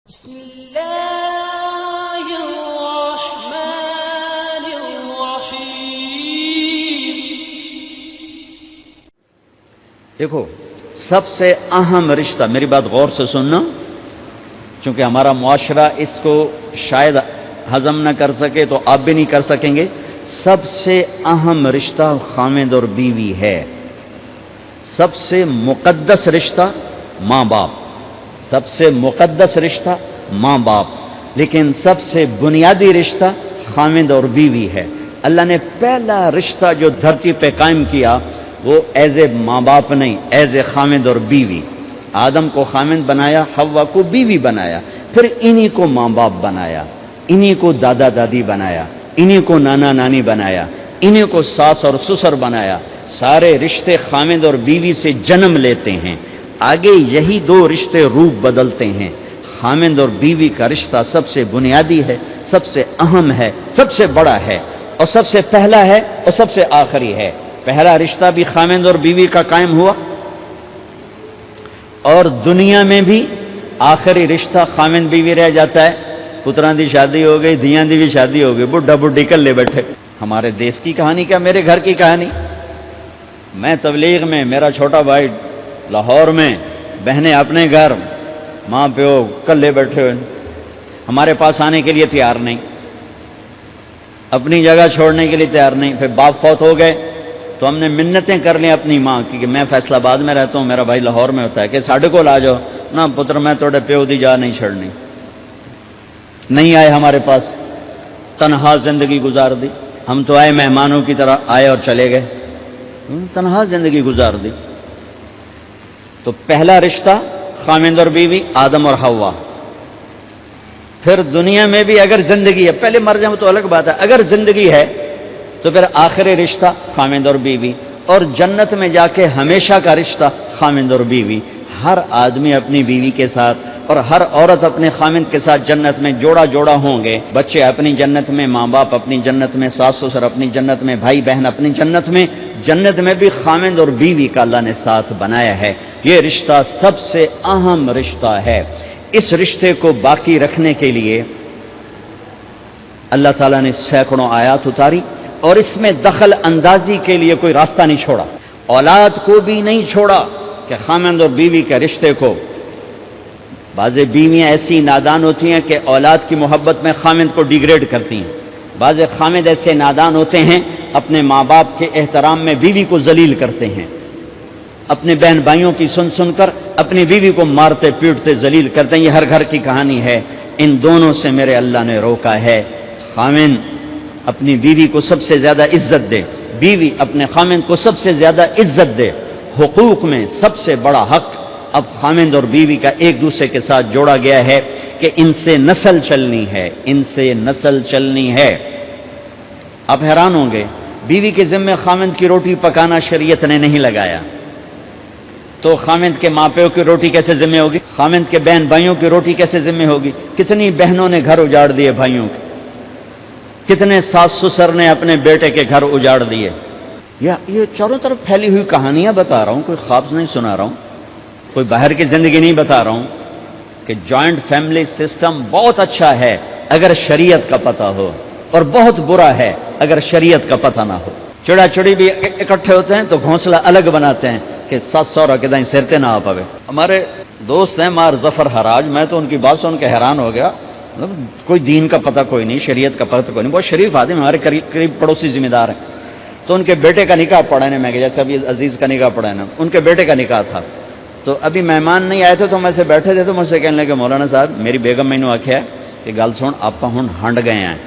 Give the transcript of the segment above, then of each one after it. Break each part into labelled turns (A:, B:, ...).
A: بسم اللہ الرحمن الرحیم۔
B: دیکھو، سب سے اہم رشتہ، میری بات غور سے سننا، چونکہ ہمارا معاشرہ اس کو شاید ہضم نہ کر سکے تو آپ بھی نہیں کر سکیں گے۔ سب سے اہم رشتہ خاوند اور بیوی ہے، سب سے مقدس رشتہ ماں باپ، سب سے مقدس رشتہ ماں باپ، لیکن سب سے بنیادی رشتہ خاوند اور بیوی ہے۔ اللہ نے پہلا رشتہ جو دھرتی پہ قائم کیا وہ ایز اے ماں باپ نہیں، ایز اے خاوند اور بیوی۔ آدم کو خاوند بنایا، حوا کو بیوی بنایا، پھر انہی کو ماں باپ بنایا، انہی کو دادا دادی بنایا، انہی کو نانا نانی بنایا، انہی کو ساس اور سسر بنایا۔ سارے رشتے خاوند اور بیوی سے جنم لیتے ہیں، آگے یہی دو رشتے روپ بدلتے ہیں۔ خاوند اور بیوی کا رشتہ سب سے بنیادی ہے، سب سے اہم ہے، سب سے بڑا ہے، اور سب سے پہلا ہے اور سب سے آخری ہے۔ پہلا رشتہ بھی خاوند اور بیوی کا قائم ہوا، اور دنیا میں بھی آخری رشتہ خاوند بیوی رہ جاتا ہے۔ پتران دی شادی ہو گئی، دھیاں دی بھی شادی ہو گئی، بڈھا بڈھی کلے بیٹھے۔ ہمارے دیش کی کہانی کیا، میرے گھر کی کہانی۔ میں تبلیغ میں، میرا چھوٹا بھائی لاہور میں، بہنیں اپنے گھر، ماں پیو کلے بیٹھے ہوئے، ہمارے پاس آنے کے لیے تیار نہیں، اپنی جگہ چھوڑنے کے لیے تیار نہیں۔ پھر باپ فوت ہو گئے تو ہم نے منتیں کر لیں اپنی ماں کی کہ میں فیصل آباد میں رہتا ہوں، میرا بھائی لاہور میں ہوتا ہے، کہ ساڈے کو آ جاؤ نہ پتر، میں توڑے پیو دی جا نہیں چھڑنی۔ نہیں آئے ہمارے پاس، تنہا زندگی گزار دی۔ ہم تو آئے مہمانوں کی طرح آئے اور چلے گئے، تنہا زندگی گزار دی۔ تو پہلا رشتہ خاوند اور بیوی، آدم اور حوا۔ پھر دنیا میں بھی اگر زندگی ہے، پہلے مر جائیں تو الگ بات ہے، اگر زندگی ہے تو پھر آخری رشتہ خاوند اور بیوی، اور جنت میں جا کے ہمیشہ کا رشتہ خاوند اور بیوی۔ ہر آدمی اپنی بیوی کے ساتھ اور ہر عورت اپنے خاوند کے ساتھ جنت میں جوڑا جوڑا ہوں گے۔ بچے اپنی جنت میں، ماں باپ اپنی جنت میں، ساس سسر اپنی جنت میں، بھائی بہن اپنی جنت میں۔ جنت میں بھی خاوند اور بیوی کا اللہ نے ساتھ بنایا ہے۔ یہ رشتہ سب سے اہم رشتہ ہے۔ اس رشتے کو باقی رکھنے کے لیے اللہ تعالیٰ نے سینکڑوں آیات اتاری، اور اس میں دخل اندازی کے لیے کوئی راستہ نہیں چھوڑا، اولاد کو بھی نہیں چھوڑا کہ خاوند اور بیوی کے رشتے کو۔ بعض بیویاں ایسی نادان ہوتی ہیں کہ اولاد کی محبت میں خاوند کو ڈیگریڈ کرتی ہیں، بعض خاوند ایسے نادان ہوتے ہیں اپنے ماں باپ کے احترام میں بیوی کو ذلیل کرتے ہیں، اپنے بہن بھائیوں کی سن سن کر اپنی بیوی کو مارتے پیٹتے ذلیل کرتے ہیں۔ یہ ہر گھر کی کہانی ہے۔ ان دونوں سے میرے اللہ نے روکا ہے۔ خاوند اپنی بیوی کو سب سے زیادہ عزت دے، بیوی اپنے خاوند کو سب سے زیادہ عزت دے۔ حقوق میں سب سے بڑا حق اب خاوند اور بیوی کا ایک دوسرے کے ساتھ جوڑا گیا ہے کہ ان سے نسل چلنی ہے، ان سے نسل چلنی ہے۔ آپ حیران ہوں گے، بیوی کے ذمہ خاوند کی روٹی پکانا شریعت نے نہیں لگایا، تو خاوند کے ماں پیو کی روٹی کیسے ذمہ ہوگی؟ خاوند کے بہن بھائیوں کی روٹی کیسے ذمہ ہوگی؟ کتنی بہنوں نے گھر اجاڑ دیے بھائیوں کے، کتنے ساس سسر نے اپنے بیٹے کے گھر اجاڑ دیے۔ یہ چاروں طرف پھیلی ہوئی کہانیاں بتا رہا ہوں، کوئی خواب نہیں سنا رہا ہوں، کوئی باہر کی زندگی نہیں بتا رہا ہوں، کہ جوائنٹ فیملی سسٹم بہت اچھا ہے اگر شریعت کا پتہ ہو، اور بہت برا ہے اگر شریعت کا پتہ نہ ہو۔ چڑا چڑی بھی اکٹھے ہوتے ہیں تو گھونسلہ الگ بناتے ہیں کہ سات سو رکھ دیں سرتے نہ آ پاوے۔ ہمارے دوست ہیں مار ظفر حراج، میں تو ان کی بات سن کے حیران ہو گیا۔ کوئی دین کا پتہ کوئی نہیں، شریعت کا پتہ کوئی نہیں، بہت شریف آدمی، ہمارے قریب پڑوسی ذمہ دار ہیں۔ تو ان کے بیٹے کا نکاح پڑھانے میں گیا، جیسے ابھی عزیز کا نکاح پڑھانا، ان کے بیٹے کا نکاح تھا۔ تو ابھی مہمان نہیں آئے تھے تو میں سے بیٹھے تھے، تو مجھ سے کہنے لگے مولانا صاحب میری بیگم میں نے آخیا کہ گل سن آپ ہوں ہنڈ گئے ہیں،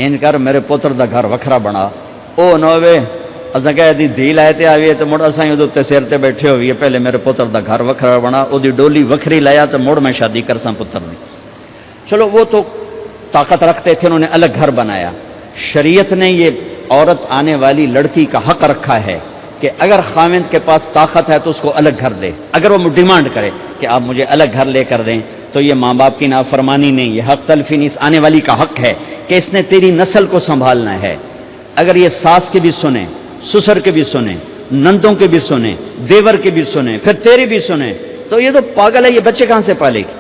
B: ان کر میرے پتر دا گھر وکھرا بنا۔ او نوے اصل کہ دھی لائے تے آئی تو مڑ اصل اتنے سر تے بیٹھے ہوئی ہے، پہلے میرے پتر دا گھر وکھرا بنا، وہ ڈولی وکھری لایا تو مڑ میں شادی کرساں پتر دی۔ چلو وہ تو طاقت رکھتے تھے، انہوں نے الگ گھر بنایا۔ شریعت نے یہ عورت آنے والی لڑکی کا حق رکھا ہے کہ اگر خاوند کے پاس طاقت ہے تو اس کو الگ گھر دے، اگر وہ ڈیمانڈ کرے کہ آپ مجھے الگ گھر لے کر دیں، تو یہ ماں باپ کی نافرمانی نہیں، یہ حق تلفی نہیں، اس آنے والی کا حق ہے کہ اس نے تیری نسل کو سنبھالنا ہے۔ اگر یہ ساس کے بھی سنیں، سسر کے بھی سنیں، نندوں کے بھی سنیں، دیور کے بھی سنیں، پھر تیری بھی سنیں، تو یہ تو پاگل ہے، یہ بچے کہاں سے پالے گی؟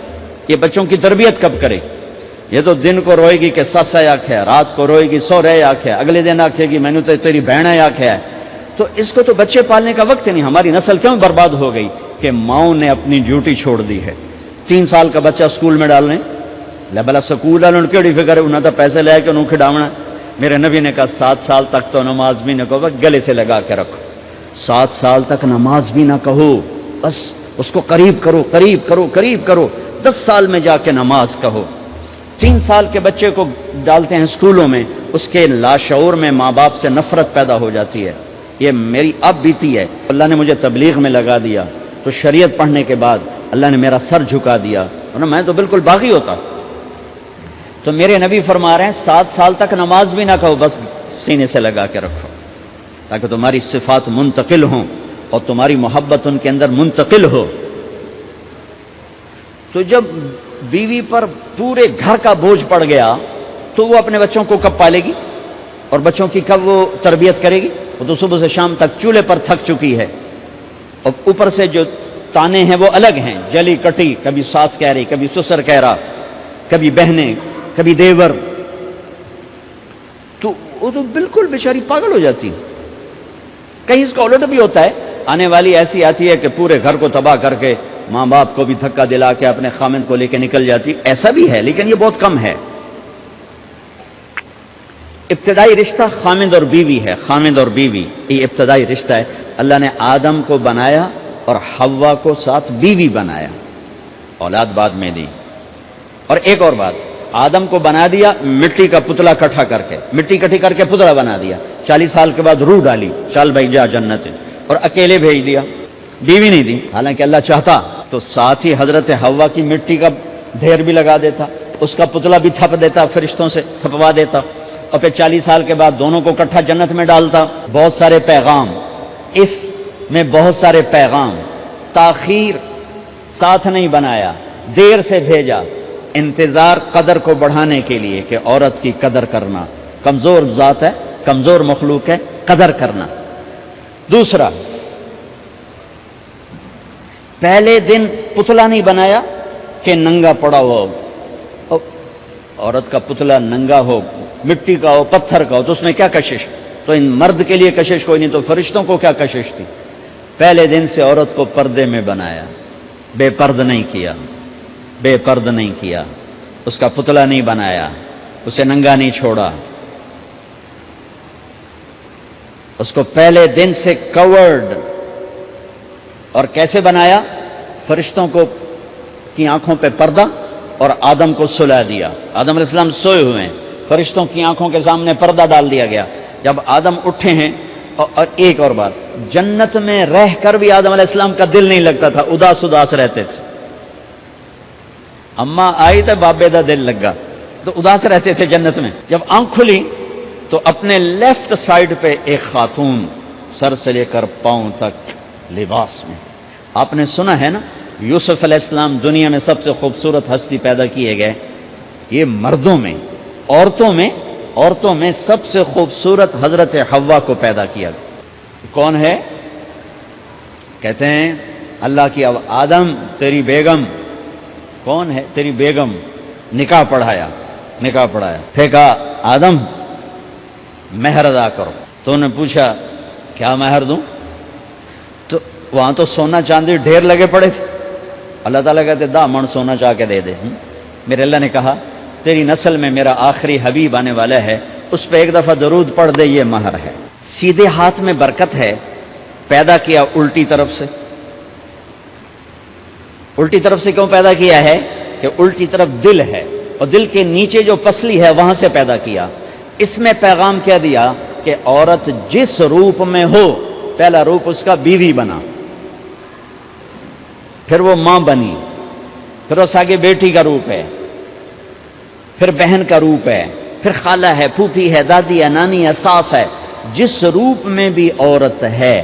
B: یہ بچوں کی تربیت کب کرے؟ یہ تو دن کو روئے گی کہ سس ہے آکھے، رات کو روئے گی سو رہے آکھے، اگلے دن آکھے گی میں نے تو تیری بہن ہے آکھے ہے. تو اس کو تو بچے پالنے کا وقت نہیں. ہماری نسل کیوں برباد ہو گئی کہ ماؤں نے اپنی ڈیوٹی چھوڑ دی ہے. 3 سال کا بچہ اسکول میں ڈالنے لے بلا سکول والوں کیڑی فکر ہے، انہوں نے پیسے لے کے انہوں کھڈاونا. میرے نبی نے کہا 7 سال تک تو نماز بھی نہ کہو، گلے سے لگا کے رکھو. 7 سال تک نماز بھی نہ کہو، بس اس کو قریب کرو قریب کرو قریب کرو. 10 سال میں جا کے نماز کہو. 3 سال کے بچے کو ڈالتے ہیں اسکولوں میں، اس کے لاشعور میں ماں باپ سے نفرت پیدا ہو جاتی ہے. یہ میری اب بیتی ہے. اللہ نے مجھے تبلیغ میں لگا دیا تو شریعت پڑھنے کے بعد اللہ نے میرا سر جھکا دیا، ورنہ میں تو بالکل باغی ہوتا. تو میرے نبی فرما رہے ہیں 7 سال تک نماز بھی نہ کہو، بس سینے سے لگا کے رکھو تاکہ تمہاری صفات منتقل ہوں اور تمہاری محبت ان کے اندر منتقل ہو. تو جب بیوی پر پورے گھر کا بوجھ پڑ گیا تو وہ اپنے بچوں کو کب پالے گی اور بچوں کی کب وہ تربیت کرے گی؟ وہ تو صبح سے شام تک چولہے پر تھک چکی ہے، اور اوپر سے جو تانے ہیں وہ الگ ہیں، جلی کٹی، کبھی ساس کہہ رہی، کبھی سسر کہہ رہا، کبھی بہنیں، کبھی دیور. تو وہ تو بالکل بیچاری پاگل ہو جاتی. کہیں اس کا الٹ بھی ہوتا ہے، آنے والی ایسی آتی ہے کہ پورے گھر کو تباہ کر کے ماں باپ کو بھی دھکا دلا کے اپنے خامند کو لے کے نکل جاتی. ایسا بھی ہے لیکن یہ بہت کم ہے. ابتدائی رشتہ خامند اور بیوی ہے. خامند اور بیوی یہ ابتدائی رشتہ ہے. اللہ نے آدم کو بنایا اور حوا کو ساتھ بیوی بنایا، اولاد بعد میں دی. اور ایک اور بات، آدم کو بنا دیا مٹی کا پتلا کٹھا کر کے، مٹی کٹھی کر کے پتلا بنا دیا. 40 سال کے بعد روح ڈالی، چل بھائی جا جنت، اور اکیلے بھیج دیا، بیوی نہیں دی. حالانکہ اللہ چاہتا تو ساتھ ہی حضرت حوا کی مٹی کا ڈھیر بھی لگا دیتا، اس کا پتلا بھی تھپ دیتا، فرشتوں سے تھپوا دیتا، اور پھر 40 سال کے بعد دونوں کو کٹھا جنت میں ڈالتا. بہت سارے پیغام اس میں، بہت سارے پیغام. تاخیر ساتھ نہیں بنایا، دیر سے بھیجا. انتظار قدر کو بڑھانے کے لیے کہ عورت کی قدر کرنا، کمزور ذات ہے، کمزور مخلوق ہے، قدر کرنا. دوسرا، پہلے دن پتلا نہیں بنایا کہ ننگا پڑا ہو. عورت کا پتلا ننگا ہو، مٹی کا ہو، پتھر کا ہو، تو اس میں کیا کشش؟ تو ان مرد کے لیے کشش کوئی نہیں، تو فرشتوں کو کیا کشش تھی؟ پہلے دن سے عورت کو پردے میں بنایا، بے پرد نہیں کیا، بے پرد نہیں کیا. اس کا پتلا نہیں بنایا، اسے ننگا نہیں چھوڑا. اس کو پہلے دن سے کورڈ. اور کیسے بنایا؟ فرشتوں کو کی آنکھوں پہ پردہ اور آدم کو سلا دیا. آدم علیہ السلام سوئے ہوئے ہیں، فرشتوں کی آنکھوں کے سامنے پردہ ڈال دیا گیا. جب آدم اٹھے ہیں، اور ایک اور بات، جنت میں رہ کر بھی آدم علیہ السلام کا دل نہیں لگتا تھا، اداس اداس رہتے تھے. اماں آئی تو بابے دا دل لگا، تو اداس رہتے تھے جنت میں. جب آنکھ کھلی تو اپنے لیفٹ سائڈ پہ ایک خاتون سر سے لے کر پاؤں تک لباس میں. آپ نے سنا ہے نا، یوسف علیہ السلام دنیا میں سب سے خوبصورت ہستی پیدا کیے گئے. یہ مردوں میں، عورتوں میں سب سے خوبصورت حضرت حوا کو پیدا کیا. کون ہے؟ کہتے ہیں اللہ کی آدم تیری بیگم. کون ہے تیری بیگم؟ نکاح پڑھایا. پھر کہا آدم مہر ادا کرو. تو انہوں نے پوچھا کیا مہر دوں؟ تو وہاں تو سونا چاندی ڈھیر لگے پڑے تھے. اللہ تعالیٰ کہتے دا من سونا چاہ کے دے دے. میرے اللہ نے کہا تیری نسل میں میرا آخری حبیب آنے والا ہے، اس پہ ایک دفعہ درود پڑھ دے، یہ مہر ہے. سیدھے ہاتھ میں برکت ہے. پیدا کیا الٹی طرف سے. الٹی طرف سے کیوں پیدا کیا ہے؟ کہ الٹی طرف دل ہے، اور دل کے نیچے جو پسلی ہے وہاں سے پیدا کیا. اس میں پیغام کیا دیا کہ عورت جس روپ میں ہو، پہلا روپ اس کا بیوی بنا، پھر وہ ماں بنی، پھر اس آگے بیٹی کا روپ ہے، پھر بہن کا روپ ہے، پھر خالہ ہے، پھوپھی ہے، دادی ہے، نانی ہے، ساس ہے. جس روپ میں بھی عورت ہے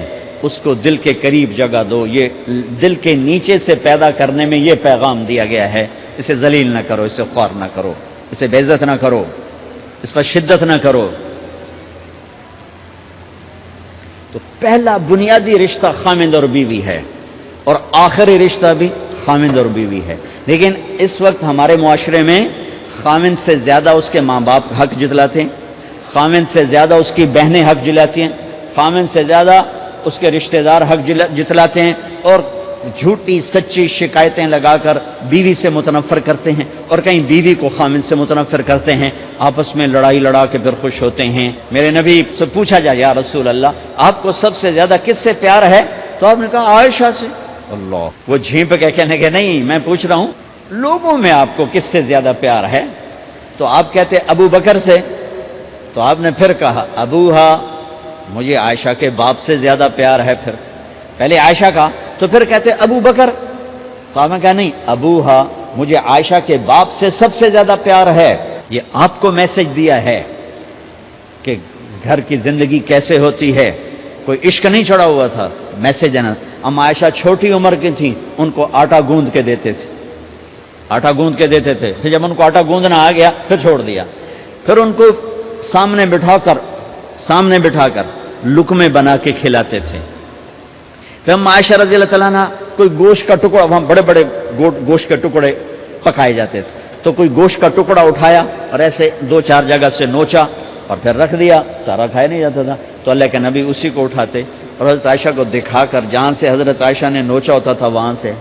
B: اس کو دل کے قریب جگہ دو. یہ دل کے نیچے سے پیدا کرنے میں یہ پیغام دیا گیا ہے. اسے ذلیل نہ کرو، اسے خوار نہ کرو، اسے بے عزت نہ کرو، اس پر شدت نہ کرو. تو پہلا بنیادی رشتہ خامند اور بیوی ہے، اور آخری رشتہ بھی خامند اور بیوی ہے. لیکن اس وقت ہمارے معاشرے میں خامند سے زیادہ اس کے ماں باپ حق جتلاتے ہیں، خامند سے زیادہ اس کی بہنیں حق جلاتی ہیں، خامند سے زیادہ اس کے رشتہ دار حق جتلاتے ہیں، اور جھوٹی سچی شکایتیں لگا کر بیوی سے متنفر کرتے ہیں، اور کہیں بیوی کو خامند سے متنفر کرتے ہیں، آپس میں لڑائی لڑا کے پھر خوش ہوتے ہیں. میرے نبی سے پوچھا جائے یا رسول اللہ آپ کو سب سے زیادہ کس سے پیار ہے؟ تو آپ نے کہا عائشہ سے. اللہ، وہ جھینپ کے کہنے کے نہیں، میں پوچھ رہا ہوں لوگوں میں آپ کو کس سے زیادہ پیار ہے؟ تو آپ کہتے ابو بکر سے. تو آپ نے پھر کہا ابوہا، مجھے عائشہ کے باپ سے زیادہ پیار ہے. پھر پہلے عائشہ کا، تو پھر کہتے ابو بکر. تو آپ نے کہا نہیں، ابوہا، مجھے عائشہ کے باپ سے سب سے زیادہ پیار ہے. یہ آپ کو میسج دیا ہے کہ گھر کی زندگی کیسے ہوتی ہے. کوئی عشق نہیں چڑھا ہوا تھا، میسج ہے نا. ام عائشہ چھوٹی عمر کی تھیں، ان کو آٹا گوندھ کے دیتے تھے، آٹا گوندھ کے دیتے تھے. پھر جب ان کو آٹا گوندھنا آ گیا پھر چھوڑ دیا. پھر ان کو سامنے بٹھا کر لقمے بنا کے کھلاتے تھے. پھر ہم عائشہ رضی اللہ تعالیٰ عنہ کوئی گوشت کا ٹکڑا، وہاں بڑے بڑے گوشت کے ٹکڑے پکائے جاتے تھے، تو کوئی گوشت کا ٹکڑا اٹھایا اور ایسے 2-4 جگہ سے نوچا اور پھر رکھ دیا، سارا کھایا نہیں جاتا تھا. تو اللہ کے نبی اسی کو اٹھاتے اور حضرت عائشہ کو دکھا کر، جہاں سے حضرت عائشہ نے نوچا ہوتا تھا وہاں سے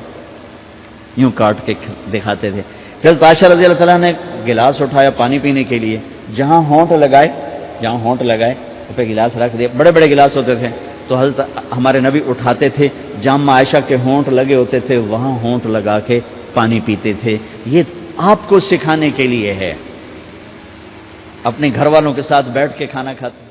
B: یوں کاٹ کے دکھاتے تھے. پھر حضرت عائشہ رضی اللہ تعالیٰ نے گلاس اٹھایا پانی پینے کے لیے، جہاں ہونٹ لگائے پہ گلاس رکھ دیا. بڑے بڑے گلاس ہوتے تھے تو حضرت ہمارے نبی اٹھاتے تھے، جہاں عائشہ کے ہونٹ لگے ہوتے تھے وہاں ہونٹ لگا کے پانی پیتے تھے. یہ آپ کو سکھانے کے لیے ہے. اپنے گھر والوں کے ساتھ بیٹھ کے کھانا کھاتے